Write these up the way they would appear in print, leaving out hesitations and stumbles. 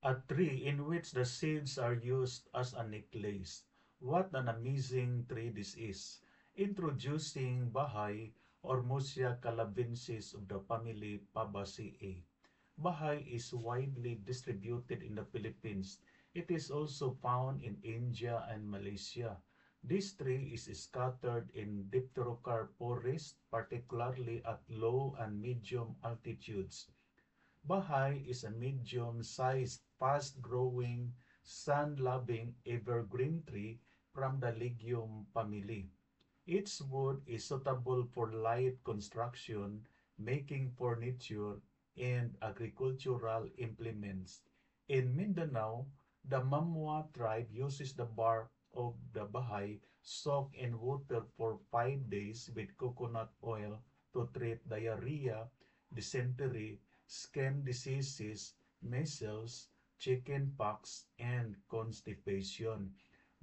A tree in which the seeds are used as a necklace. What an amazing tree this is. Introducing Bahay or Muscia calabensis of the family Fabaceae. Bahay is widely distributed in the Philippines. It is also found in India and Malaysia. This tree is scattered in dipterocarp forest, particularly at low and medium altitudes. Bahay is a medium-sized, fast-growing, sun-loving evergreen tree from the legume family. Its wood is suitable for light construction, making furniture, and agricultural implements. In Mindanao, the Mamwa tribe uses the bark of the bahay soaked in water for 5 days with coconut oil to treat diarrhea, dysentery, skin diseases, measles, chickenpox, and constipation.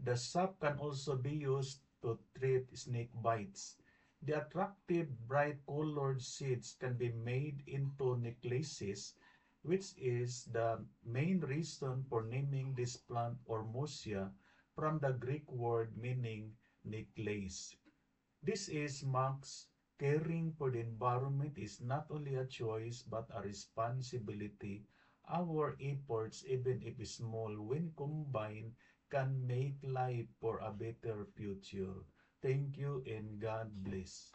The sap can also be used to treat snake bites. The attractive bright colored seeds can be made into necklaces, which is the main reason for naming this plant Ormosia from the Greek word meaning necklace. This is Max. Caring for the environment is not only a choice but a responsibility. Our efforts, even if small, when combined, can make life for a better future. Thank you and God bless.